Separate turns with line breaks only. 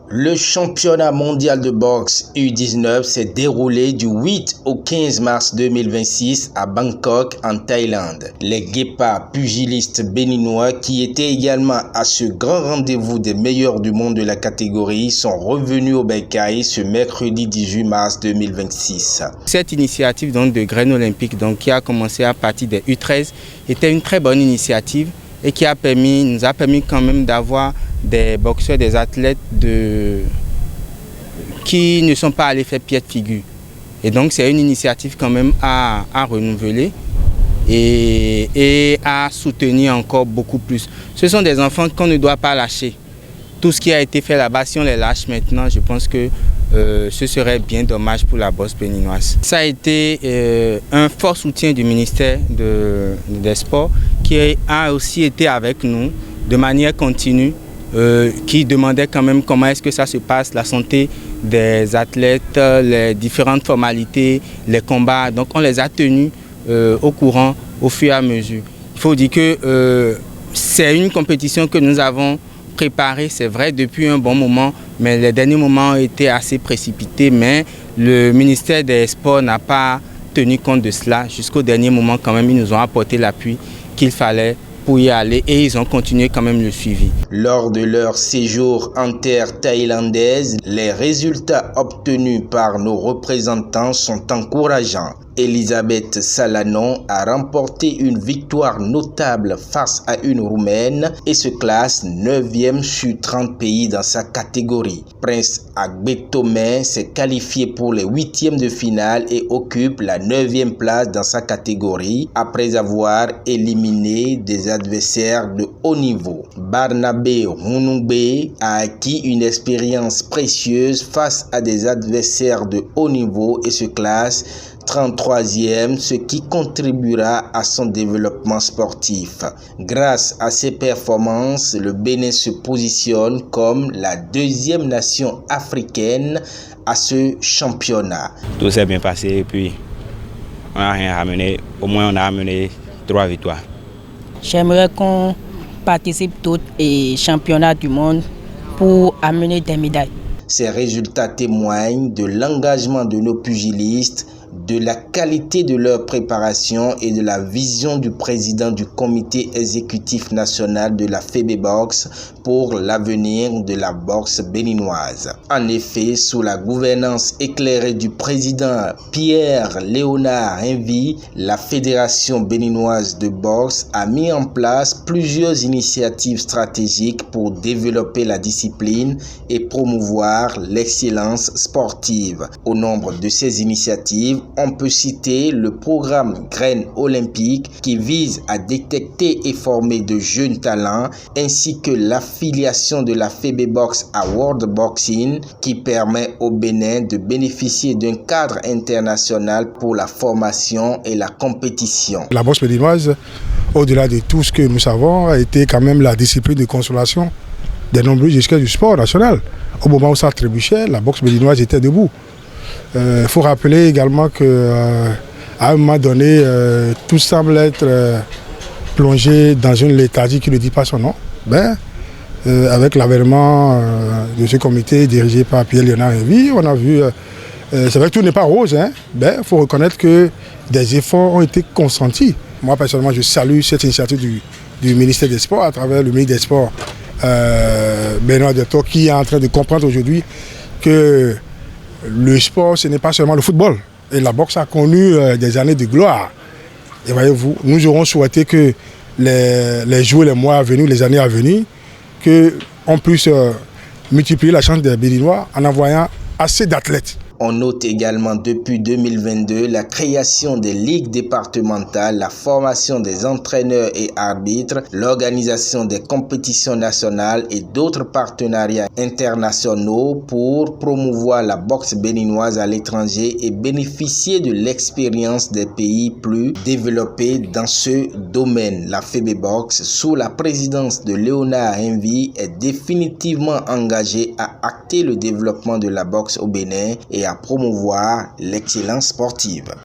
Le championnat mondial de boxe U19 s'est déroulé du 8 au 15 mars 2026 à Bangkok, en Thaïlande. Les guépards pugilistes béninois, qui étaient également à ce grand rendez-vous des meilleurs du monde de la catégorie, sont revenus au Bercail ce mercredi 18 mars 2026.
Cette initiative de graines olympiques qui a commencé à partir des U13 était une très bonne initiative et qui nous a permis quand même d'avoir des boxeurs, des athlètes qui ne sont pas allés faire pied de figure. Et donc c'est une initiative quand même à renouveler et à soutenir encore beaucoup plus. Ce sont des enfants qu'on ne doit pas lâcher. Tout ce qui a été fait là-bas, si on les lâche maintenant, je pense que ce serait bien dommage pour la boxe béninoise. Ça a été un fort soutien du ministère des Sports qui a aussi été avec nous de manière continue, qui demandait quand même comment est-ce que ça se passe, la santé des athlètes, les différentes formalités, les combats. Donc on les a tenus au courant au fur et à mesure. Il faut dire que c'est une compétition que nous avons préparée, c'est vrai, depuis un bon moment, mais les derniers moments ont été assez précipités, mais le ministère des Sports n'a pas tenu compte de cela. Jusqu'au dernier moment, quand même, ils nous ont apporté l'appui qu'il fallait pour y aller et ils ont continué quand même le suivi.
Lors de leur séjour en terre thaïlandaise, les résultats obtenus par nos représentants sont encourageants. Elisabeth Salanon a remporté une victoire notable face à une Roumaine et se classe 9e sur 30 pays dans sa catégorie. Prince Agbetome s'est qualifié pour les 8e de finale et occupe la 9e place dans sa catégorie après avoir éliminé des adversaires de haut niveau. Barnabé Runungbe a acquis une expérience précieuse face à des adversaires de haut niveau et se classe 33e, ce qui contribuera à son développement sportif. Grâce à ses performances, le Bénin se positionne comme la 2e nation africaine à ce championnat.
Tout s'est bien passé et puis on n'a rien ramené. Au moins on a amené 3 victoires.
J'aimerais qu'on participe tous les championnats du monde pour amener des médailles.
Ces résultats témoignent de l'engagement de nos pugilistes, de la qualité de leur préparation et de la vision du président du comité exécutif national de la FEBEBOX pour l'avenir de la boxe béninoise. En effet, sous la gouvernance éclairée du président Pierre-Léonard Envie, la Fédération béninoise de boxe a mis en place plusieurs initiatives stratégiques pour développer la discipline et promouvoir l'excellence sportive. Au nombre de ces initiatives, on peut citer le programme Graines olympiques qui vise à détecter et former de jeunes talents, ainsi que l'affiliation de la FEBEBOX à World Boxing qui permet au Bénin de bénéficier d'un cadre international pour la formation et la compétition.
La boxe béninoise, au-delà de tout ce que nous savons, a été quand même la discipline de consolation des nombreux gestionnaires du sport national. Au moment où ça trébuchait, la boxe béninoise était debout. Il faut rappeler également qu'à un moment donné, tout semble être plongé dans une léthargie qui ne dit pas son nom. Avec l'avènement de ce comité dirigé par Pierre-Léonard Envie, on a vu, c'est vrai que tout n'est pas rose, il faut reconnaître que des efforts ont été consentis. Moi personnellement, je salue cette initiative du ministère des Sports à travers le ministre des Sports, Benoît Detor, qui est en train de comprendre aujourd'hui que le sport, ce n'est pas seulement le football. Et la boxe a connu des années de gloire. Et voyez-vous, nous aurons souhaité que les jours, les mois à venir, les années à venir, qu'on puisse multiplier la chance des Béninois en envoyant assez d'athlètes.
On note également depuis 2022 la création des ligues départementales, la formation des entraîneurs et arbitres, l'organisation des compétitions nationales et d'autres partenariats internationaux pour promouvoir la boxe béninoise à l'étranger et bénéficier de l'expérience des pays plus développés dans ce domaine. La FEBEBOX, sous la présidence de Léonard Envie, est définitivement engagée à acter le développement de la boxe au Bénin et à promouvoir l'excellence sportive.